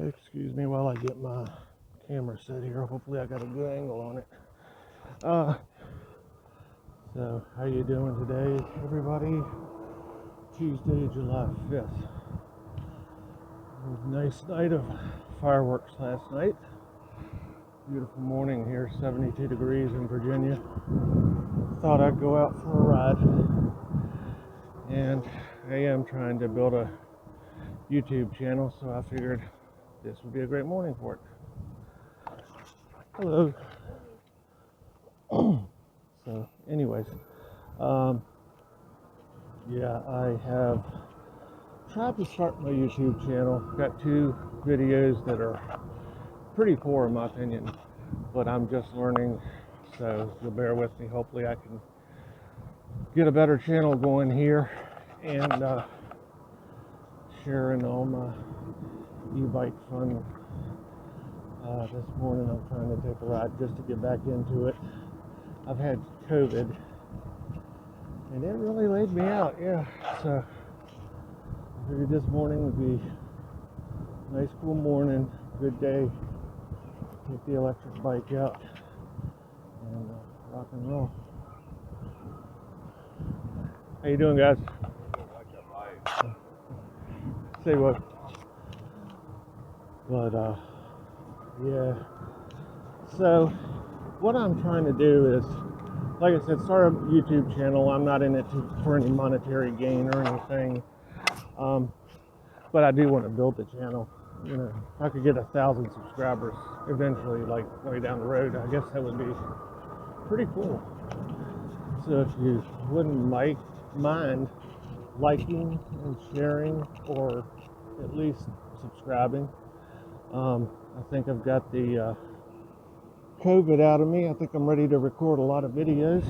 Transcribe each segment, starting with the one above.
Excuse me while I get my camera set here. Hopefully I got a good angle on it. So how you doing today, everybody? Tuesday, July 5th. It was a nice night of fireworks last night. Beautiful morning here, 72 degrees in Virginia. Thought I'd go out for a ride. And I am trying to build a YouTube channel, so I figured this would be a great morning for it. Hello. So anyways, yeah, I have tried to start my YouTube channel. Got 2 videos that are pretty poor in my opinion, but I'm just learning, so you'll bear with me. Hopefully I can get a better channel going here and sharing all my e-bike fun. This morning I'm trying to take a ride just to get back into it. I've had COVID and it really laid me out, yeah. So I figured this morning would be a nice cool morning, good day. Take the electric bike out and rock and roll. How you doing, guys? Say what? But yeah. So what I'm trying to do is, like I said, start a YouTube channel. I'm not in it for any monetary gain or anything, but I do want to build the channel. You know, if I could get 1,000 subscribers eventually, like way down the road, I guess that would be pretty cool. So if you wouldn't mind liking and sharing, or at least subscribing. I think I've got the COVID out of me. I think I'm ready to record a lot of videos.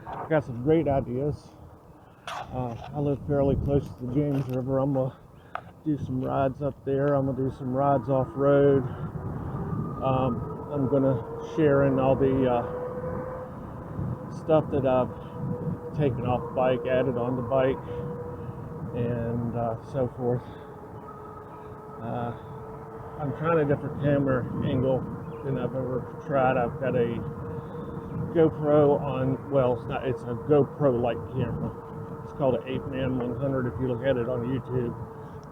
I've got some great ideas. I live fairly close to the James River. I'm gonna do some rides up there. I'm gonna do some rides off road. I'm gonna share in all the stuff that I've taken off the bike, added on the bike, and so forth. I'm trying a different camera angle than I've ever tried. I've got a GoPro on, well, it's a GoPro-like camera. It's called an 8-man 100. If you look at it on YouTube,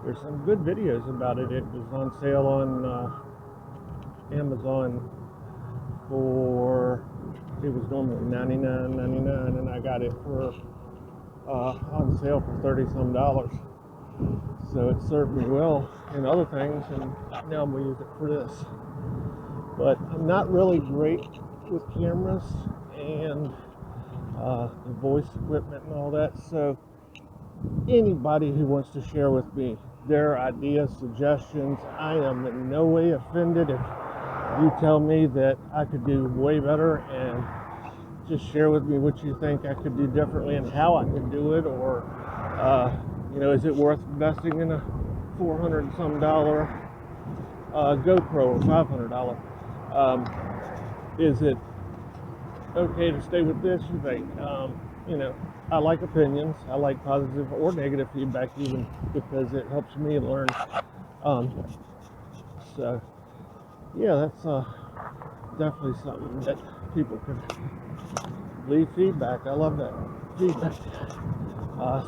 there's some good videos about it. It was on sale on Amazon for, it was normally $99.99, and I got it for on sale for $30-some. So it served me well in other things, and now I'm going to use it for this. But I'm not really great with cameras and the voice equipment and all that. So anybody who wants to share with me their ideas, suggestions, I am in no way offended if you tell me that I could do way better, and just share with me what you think I could do differently and how I could do it, or you know, is it worth investing in a $400 and some GoPro or $500? Is it okay to stay with this, you think? You know, I like opinions. I like positive or negative feedback, even, because it helps me learn. So yeah, that's definitely something that people can leave feedback. I love that feedback.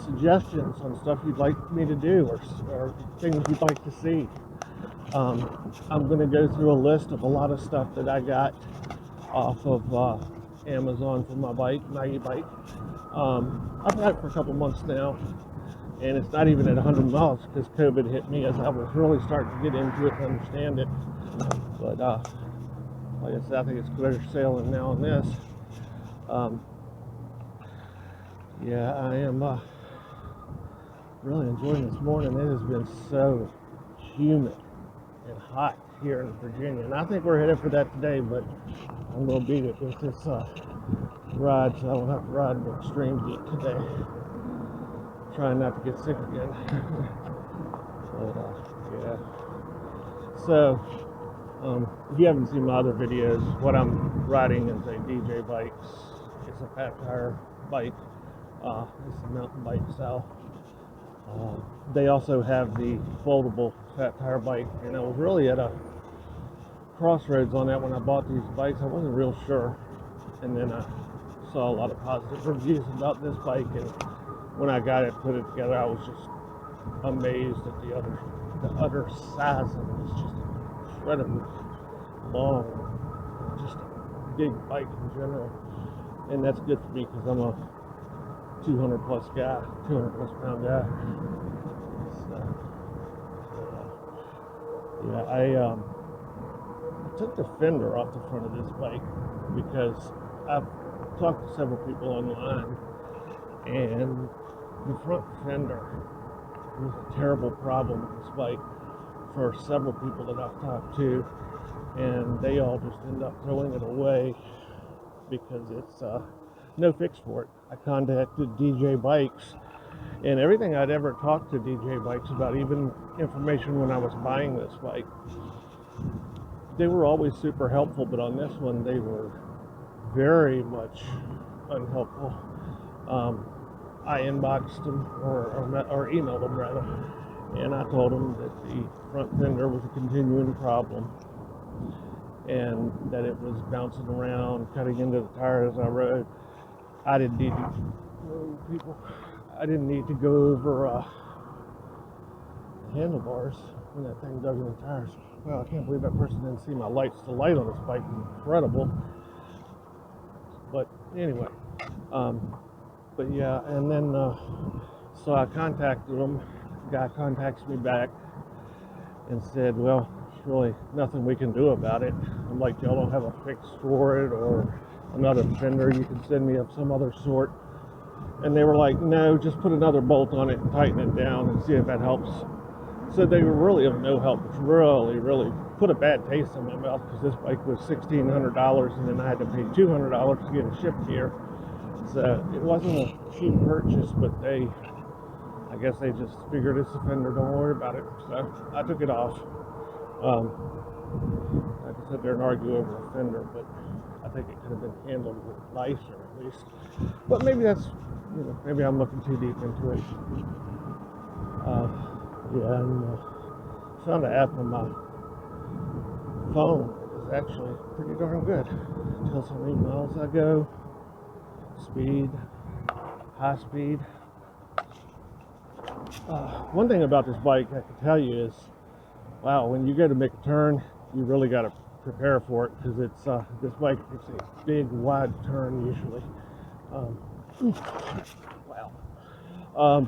Suggestions on stuff you'd like me to do, or things you'd like to see. I'm going to go through a list of a lot of stuff that I got off of Amazon for my bike, my e-bike. I've had it for a couple months now, and it's not even at 100 miles because COVID hit me as I was really starting to get into it and understand it. But like I said, I think it's better sailing now on this. Yeah, I am really enjoying this morning. It has been so humid and hot here in Virginia, and I think we're headed for that today, but I'm going to beat it with this ride, so I don't have to ride in the extreme heat today. Trying not to get sick again. But yeah. So if you haven't seen my other videos, what I'm riding is a DJ bike. It's a fat tire bike. It's a mountain bike style. They also have the foldable fat tire bike, and I was really at a crossroads on that when I bought these bikes. I wasn't real sure, and then I saw a lot of positive reviews about this bike, and when I got it, put it together, I was just amazed at the utter size of it. It's just incredibly long, just a big bike in general, and that's good for me because I'm a 200 plus pound guy. So, yeah, I took the fender off the front of this bike because I've talked to several people online, and the front fender was a terrible problem with this bike for several people that I've talked to, and they all just end up throwing it away because it's no fix for it. I contacted DJ Bikes, and everything I'd ever talked to DJ Bikes about, even information when I was buying this bike, they were always super helpful, but on this one they were very much unhelpful. I inboxed them or emailed them rather, and I told them that the front fender was a continuing problem and that it was bouncing around, cutting into the tire as I rode. I didn't need to go over handlebars when that thing dug in the tires. Well, I can't believe that person didn't see my lights. The light on this bike is incredible. But anyway, but yeah, and then so I contacted them. The guy contacts me back and said, well, there's really nothing we can do about it. I'm like, y'all don't have a fix for it or another fender you can send me of some other sort? And they were like, no, just put another bolt on it and tighten it down and see if that helps. So they were really of no help, which really put a bad taste in my mouth because this bike was $1,600 and then I had to pay $200 to get it shipped here. So it wasn't a cheap purchase, but I guess they just figured it's a fender, don't worry about it. So I took it off. I could sit there and argue over a fender, but I think it could have been handled nicer at least. But maybe that's, maybe I'm looking too deep into it. Yeah, and found an app on my phone that is actually pretty darn good. It tells how many miles I go, speed, high speed. One thing about this bike I can tell you is, wow, when you go to make a turn, you really got to prepare for it because it's this bike takes a big wide turn usually. Wow.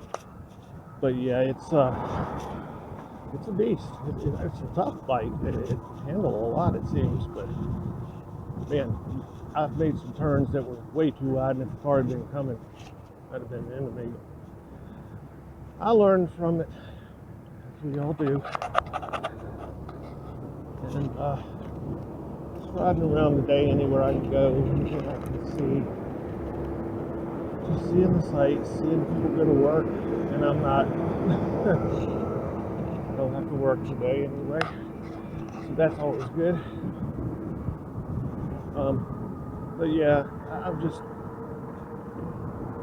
But yeah, it's a beast. It's a tough bike. It can handle a lot, it seems. But man, I've made some turns that were way too wide, and if the car had been coming, that'd have been the end of me. I learned from it, as we all do. And just riding around today, anywhere I can go, anything I can see. Just seeing the sights, seeing people go to work, and I'm not. I don't have to work today anyway, so that's always good. But yeah, I'm just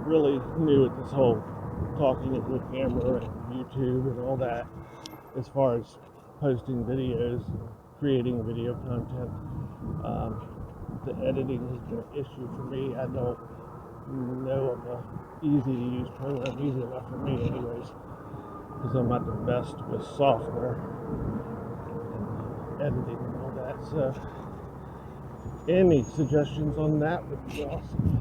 really new at this whole talking into a camera and YouTube and all that, as far as posting videos and creating video content. The editing has been an issue for me. I don't know of an easy to use program, easy enough for me anyways, because I'm not the best with software and editing and all that. So any suggestions on that would be awesome.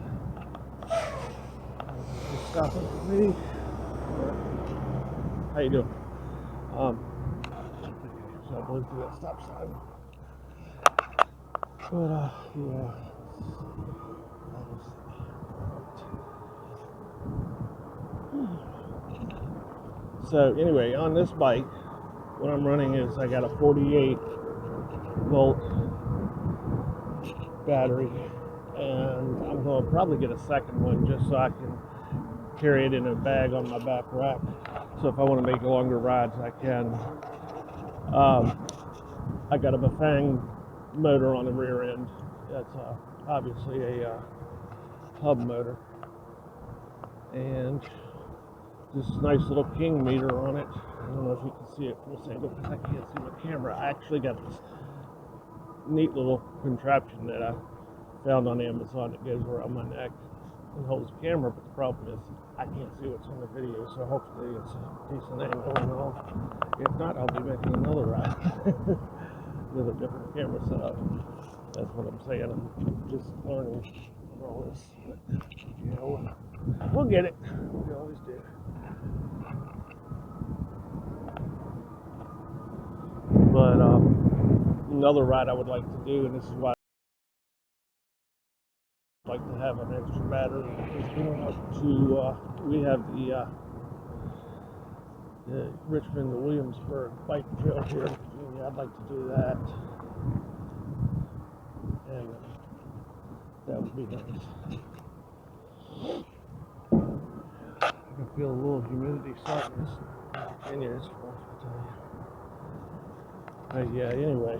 Just stopping for me. How you doing? So I blew through that stop sign. But yeah. So anyway, on this bike, what I'm running is I got a 48 volt battery, and I'm going to probably get a second one just so I can carry it in a bag on my back rack. So if I want to make longer rides, I can. I got a Bafang motor on the rear end. That's obviously a hub motor, and this nice little king meter on it. I don't know if you can see it from this angle because I can't see my camera. I actually got this neat little contraption that I found on Amazon that goes around my neck and holds the camera, but the problem is I can't see what's on the video, so hopefully it's a decent angle and all. If not, I'll be making another ride with a different camera setup. That's what I'm saying. I'm just learning all this, but you know, we'll get it. We always do. But another ride I would like to do, and this is why I like to have an extra battery, is going up to we have the Richmond to Williamsburg bike trail here in Virginia. I'd like to do that, and that would be nice. I can feel a little humidity starting this Virginia. It's rough, I tell you. But yeah, anyway,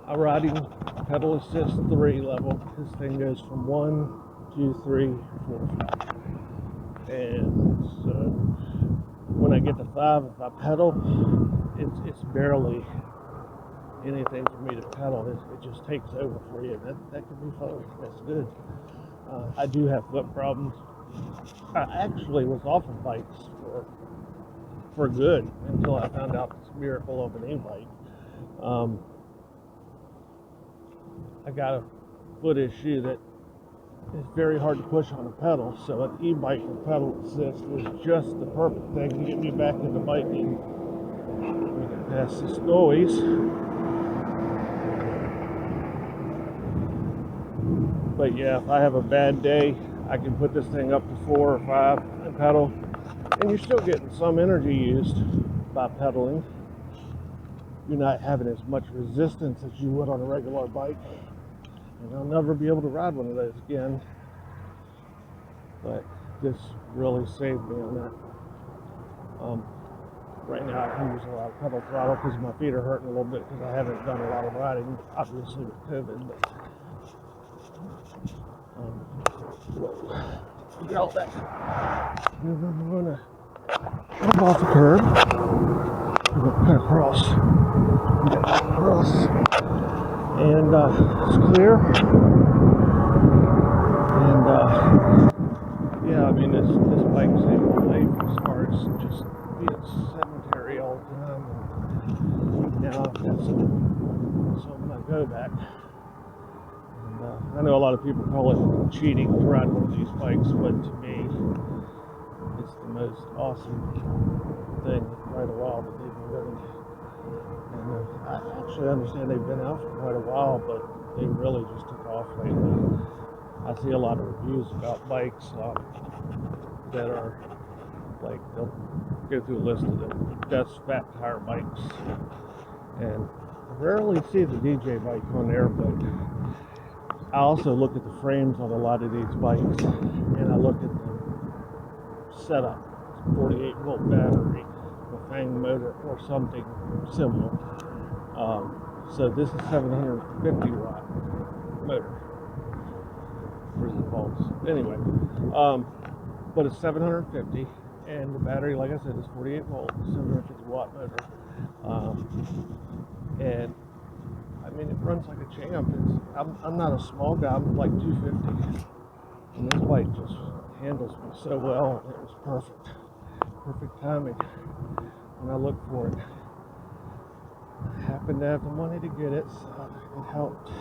I'm riding pedal assist 3 level. This thing goes from 1, 2, 3, 4, 5. And so when I get to 5, if I pedal, it's barely anything for me to pedal. It just takes over for you. That can be fun. That's good. I do have foot problems. I actually was off of bikes for good until I found out this miracle of an e-bike. I got a foot issue that is very hard to push on a pedal, so an e-bike with pedal assist was just the perfect thing to get me back into biking. We can pass this noise. But yeah, if I have a bad day, I can put this thing up to 4 or 5 and pedal, and you're still getting some energy used by pedaling. You're not having as much resistance as you would on a regular bike, and I'll never be able to ride one of those again. But this really saved me on that. Right now I can use a lot of pedal throttle because my feet are hurting a little bit because I haven't done a lot of riding, obviously with COVID. But look at all that. I'm gonna jump off the curb. I'm gonna cut across. And it's clear. And yeah, I mean, this bike saved my life as far as just being sedentary all the time. And now I've got some of my go back. And I know a lot of people call it cheating to ride one of these bikes, but to me, it's the most awesome thing in quite a while that they've been doing. And I actually understand they've been out for quite a while, but they really just took off lately. I see a lot of reviews about bikes that are like, they'll go through a list of the best fat tire bikes, and I rarely see the DJ bike on there, but I also look at the frames on a lot of these bikes, and I look at the setup. It's 48 volt battery, a Fang motor, or something similar. So this is 750 watt motor. Where's the volts? Anyway, but it's 750, and the battery, like I said, is 48 volt, 750 watt motor. And I mean, it runs like a champ. I'm not a small guy. I'm like 250, and this bike just handles me so well. It was perfect timing when I looked for it. I happened to have the money to get it, so it helped my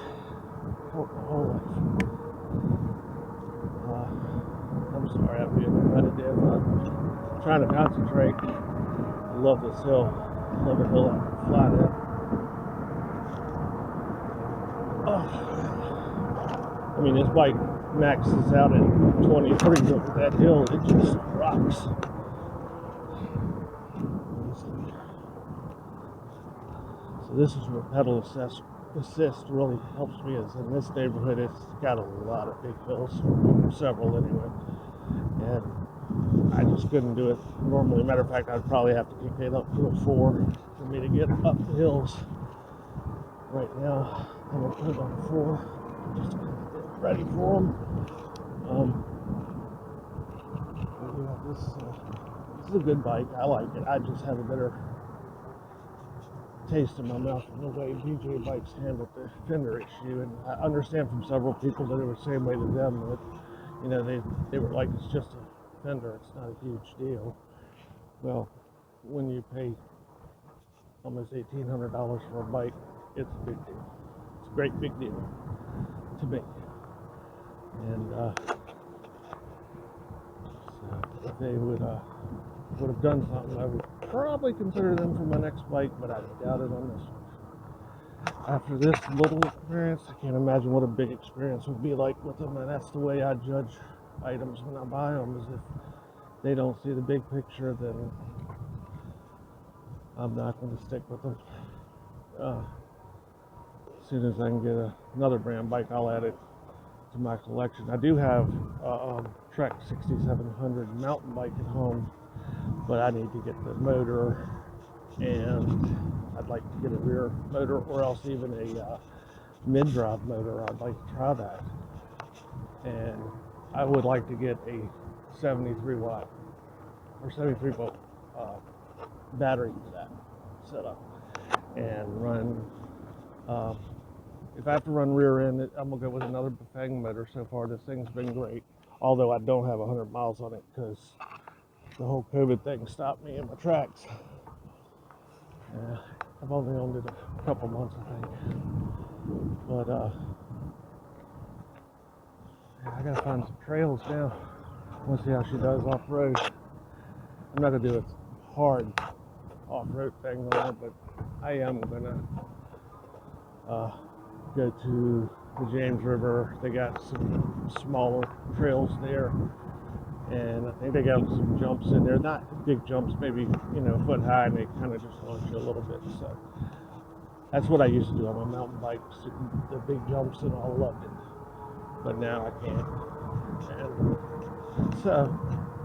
whole life. I'm sorry, I'm being repetitive. I'm trying to concentrate. I love this hill. I love the hill I can fly down. I mean, this bike maxes out at 23, but that hill, it just rocks. So this is where pedal assist really helps me, is in this neighborhood. It's got a lot of big hills, several anyway, and I just couldn't do it normally. Matter of fact, I'd probably have to kick it up to a 4 for me to get up the hills. Right now, I'm gonna put it on 4 just to get ready for them. We have this It's a good bike. I like it. I just have a better taste in my mouth from the way BJ bikes handled the fender issue, and I understand from several people that it was the same way to them, that, you know, they were like, it's just a fender, it's not a huge deal. Well, when you pay almost $1,800 for a bike, it's a big deal. It's a great big deal to me. And so if they would have done something, I would probably consider them for my next bike, but I doubt it on this one. After this little experience, I can't imagine what a big experience would be like with them, and that's the way I judge items when I buy them, is if they don't see the big picture, then I'm not going to stick with them. As soon as I can get another brand bike, I'll add it to my collection. I do have a Trek 6700 mountain bike at home, but I need to get the motor, and I'd like to get a rear motor, or else even a mid-drive motor. I'd like to try that, and I would like to get a 73 watt or 73 volt battery for that setup, and run if I have to run rear end, I'm gonna go with another Bafang motor. So far this thing's been great, although I don't have 100 miles on it because the whole COVID thing stopped me in my tracks. I've only owned it a couple months, I think, but yeah, I gotta find some trails now. I want to see how she does off-road. I'm not gonna do a hard off-road thing on it, but I am gonna go to the James River. They got some smaller trails there, and I think they got some jumps in there, not big jumps, maybe, you know, a foot high, and they kind of just launch you a little bit. So that's what I used to do on my mountain bikes, the big jumps, and I loved it, but now I can't. And so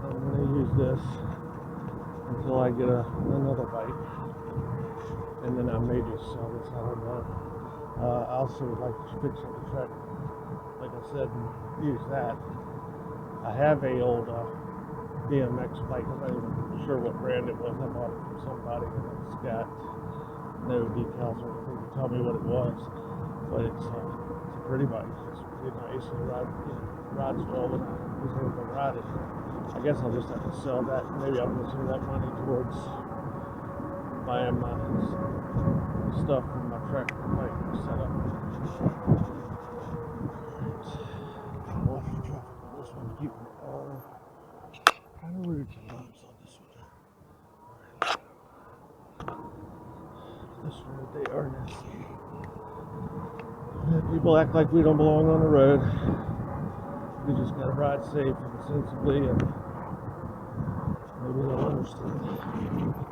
I'm going to use this until I get another bike, and then I may just sell this. I don't know. I also would like to fix up the Trek, like I said, and use that. I have a old BMX bike. I'm not even sure what brand it was. I bought it from somebody, and it's got no decals or anything to tell me what it was. But it's a pretty bike. It's pretty nice. It rides well when I was able to ride it. I guess I'll just have to sell that. Maybe I'll put some of that money towards buying my stuff from my Trek bike setup. Watch the traffic on this one. Keep all kind of rude sometimes on this one. This road, they are nasty. People act like we don't belong on the road. We just gotta ride safe and sensibly, and maybe they'll understand.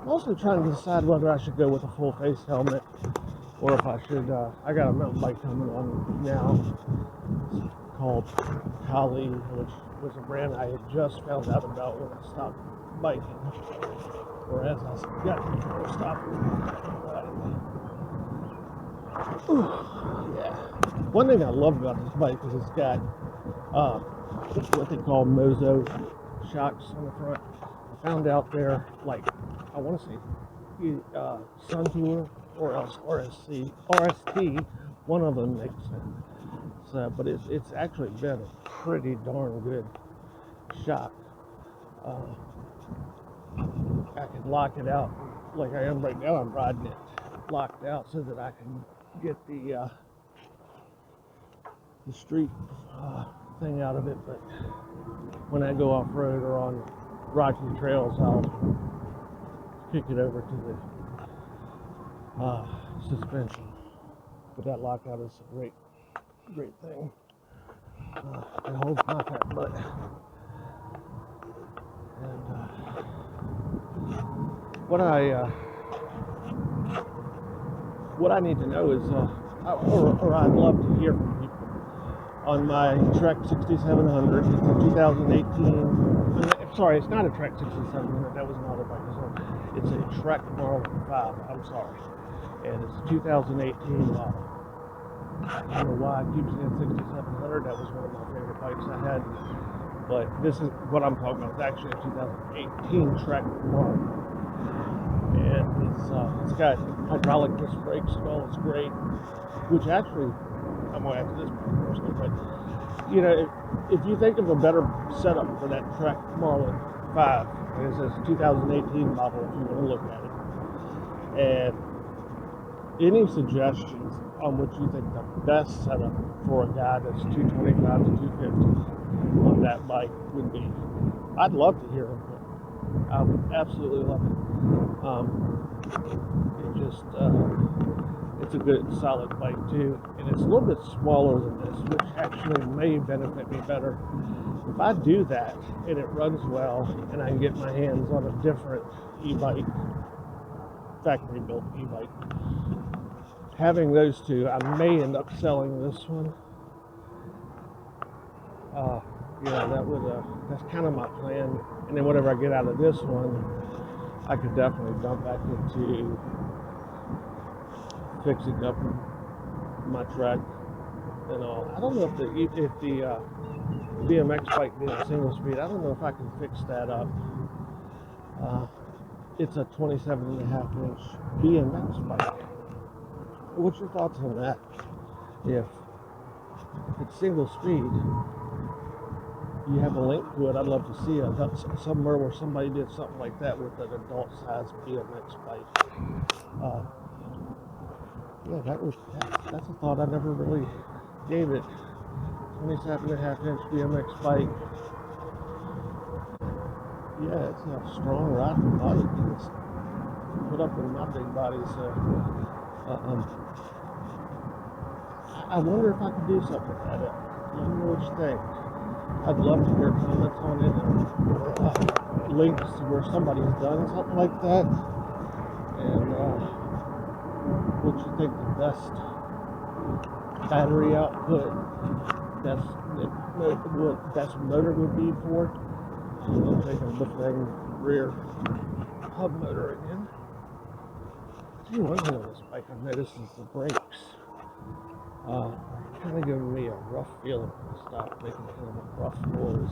I'm also trying to decide whether I should go with a full face helmet, or if I should, I got a mountain bike coming on now. It's called Kali, which was a brand I had just found out about when I stopped biking, or as I got before I stopped riding. Yeah. One thing I love about this bike is it's got what they call Mozo shocks on the front. I found out they're like, I want to say Sun Tour or else RST, one of them makes sense. So, but it's actually been a pretty darn good shock. I can lock it out like I am right now. I'm riding it locked out so that I can get the street thing out of it, but when I go off-road or on rocky trails, I'll kick it over to the suspension. But that lockout is a great thing. It holds my fat butt. And what I need to know is, or I'd love to hear from people on my Trek 6700. It's a 2018. Sorry, it's not a Trek 6700. That was another bike. It's a Trek Marlin 5. I'm sorry, and it's a 2018 model. I don't know why I keep saying 6700. That was one of my favorite bikes I had. But this is what I'm talking about. It's actually a 2018 Trek model, and it's got hydraulic disc brakes and all. It's great. Which actually, I'm gonna add to this personally, but you know, if you think of a better setup for that Trek Marlin 5, and it says 2018 model if you want to look at it, and any suggestions on what you think the best setup for a guy that's 225 to 250 on that bike would be, I'd love to hear input. I would absolutely love it. It's a good solid bike too, and it's a little bit smaller than this, which actually may benefit me better. If I do that and it runs well and I can get my hands on a different e-bike, factory built e-bike, having those two, I may end up selling this one. That's kind of my plan. And then whatever I get out of this one, I could definitely dump back into fixing up my Trek and all. I don't know if the BMX bike being a single speed, I don't know if I can fix that up. It's a 27.5-inch BMX bike. What's your thoughts on that? If it's single speed, you have a link to it. I'd love to see somewhere where somebody did something like that with an adult-sized BMX bike. That's a thought I never really gave it. 27.5-inch BMX bike. Yeah, it's a strong riding bike. It's put up with my big body, so I wonder if I could do something with that. Let me know what you think. I'd love to hear comments on it, or links to where somebody's done something like that, and what you think the best battery output, what best motor would be for it. I'm taking the front rear hub motor again. See, one thing on this bike I've noticed is the brakes. Kind of giving me a rough feeling to stop making kind of a rough noise.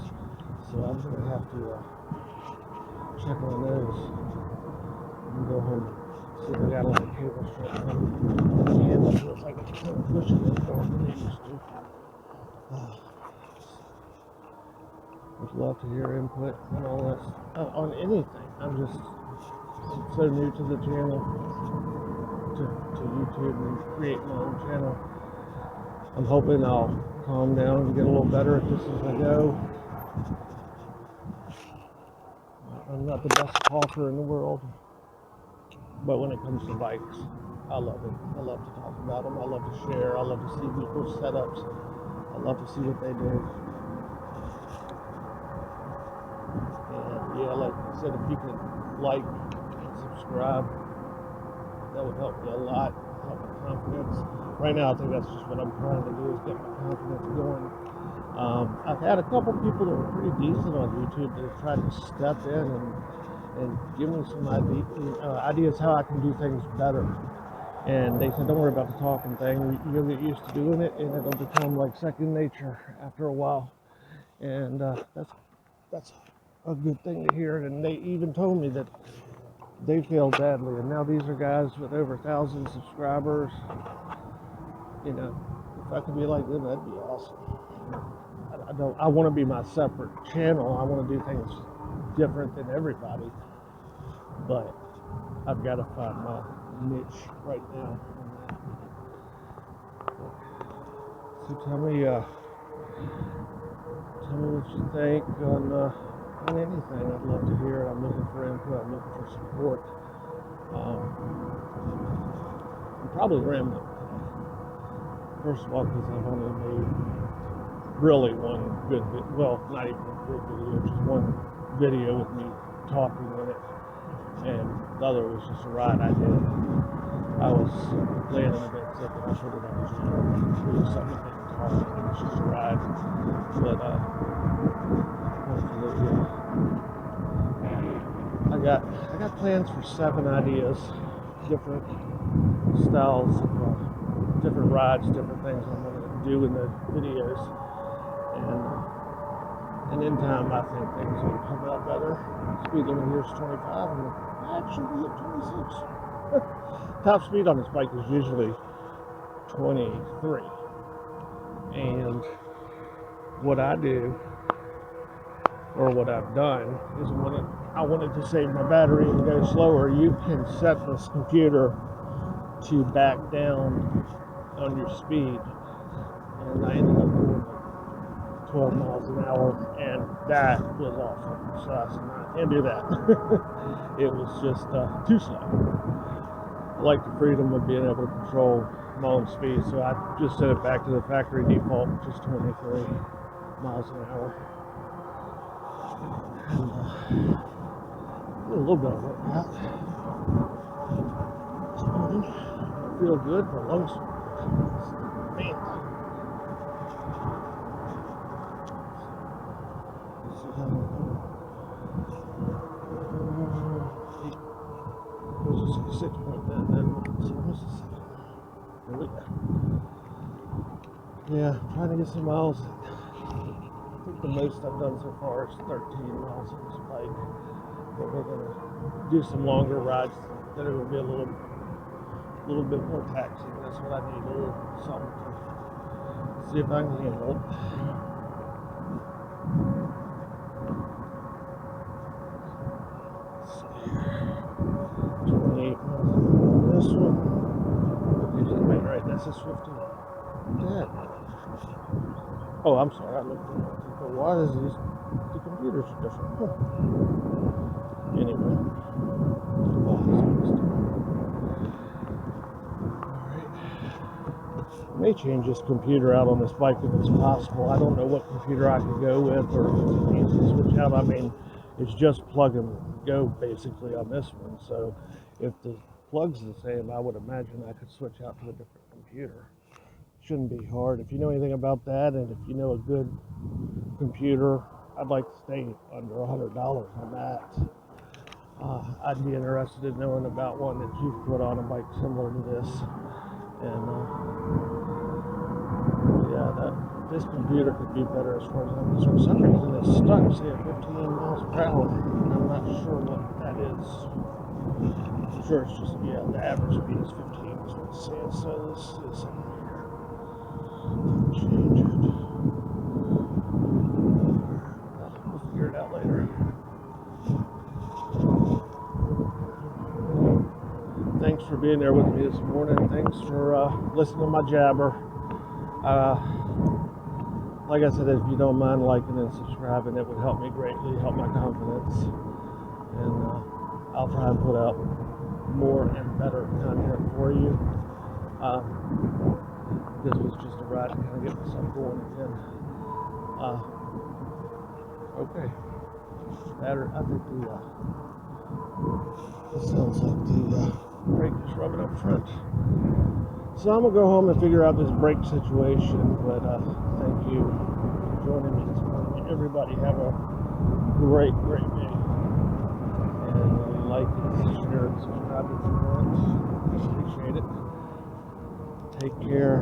So I'm going to have to check on those and go home and see if I got a lot of cable strap on. The handle feels like it's kind of pushing it more than it used to. Would love to hear input on all this, on anything. I'm so new to the channel, to YouTube and create my own channel. I'm hoping I'll calm down and get a little better at this as I go. I'm not the best talker in the world, but when it comes to bikes, I love it. I love to talk about them. I love to share. I love to see people's setups. I love to see what they do. And yeah, like I said, if you could like and subscribe, that would help me a lot. Help my confidence. Right now, I think that's just what I'm trying to do, is get my confidence going. I've had a couple people that were pretty decent on YouTube that have tried to step in and give me some ideas how I can do things better. And they said, don't worry about the talking thing. You'll get used to doing it, and it'll become like second nature after a while. And that's a good thing to hear. And they even told me that they failed badly, and now these are guys with over 1,000 subscribers. You know, if I could be like them, that'd be awesome. I want to be my separate channel. I want to do things different than everybody, but I've got to find my niche right now. So tell me what you think on anything. I'd love to hear it. I'm looking for input. I'm looking for support. I'm probably rambling. First of all, because I've only made really one good video, well, not even a good video, just one video with me talking in it, and the other was just a ride I did. I was laying in a bed sick, and I put it on the channel. It was something I didn't talk, it was just a ride. But hopefully, I got plans for 7 ideas, different styles of different rides, different things I'm going to do in the videos, and And in time, I think things will come out better. Speed limit here is 25, and I actually hit 26. Top speed on this bike is usually 23. And what I do, or what I've done, is when I wanted to save my battery and go slower, you can set this computer to back down on your speed. And I ended up doing 12 miles an hour, and that was awful. So I said, no, I can't do that. It was just too slow. I like the freedom of being able to control my own speed, so I just set it back to the factory default, which is 23 miles an hour. And a little bit of workout this morning. I feel good. My lungs, man. There's a 6.9. So what's the second? Here we go. Yeah, trying to get some miles. I think the most I've done so far is 13 miles on this bike. But we're gonna do some longer rides that it will be a little bit more taxing. That's what I need, a little something to see if I can handle it. Let's see here. 28 miles on this one. Wait, right, this is 15. Yeah. Oh, I'm sorry, I looked at it. But why is the computers are different? Huh. Anyway. Alright. I may change this computer out on this bike if it's possible. I don't know what computer I could go with, or if it's easy to switch out. I mean, it's just plug and go basically on this one. So if the plug's the same, I would imagine I could switch out to a different computer. Shouldn't be hard. If you know anything about that, and if you know a good computer, I'd like to stay under $100 on that. I'd be interested in knowing about one that you've put on a bike similar to this. And yeah, this computer could be better as far as I'm concerned. For some reason it's stuck, say, at 15 miles per hour. And I'm not sure what that is. I'm sure it's just, yeah, the average speed is 15 is what it's saying. So this is change it. We'll figure it out later. Thanks for being there with me this morning. Thanks for listening to my jabber. Like I said, if you don't mind liking and subscribing, it would help me greatly, help my confidence. And I'll try and put out more and better content for you. This was just a ride to kind of get myself going again. Okay. I think it sounds like the brake is rubbing up front. So I'm going to go home and figure out this brake situation. But thank you for joining me this morning. Everybody have a great day. And like and share and subscribe if you want. Appreciate it. Take care.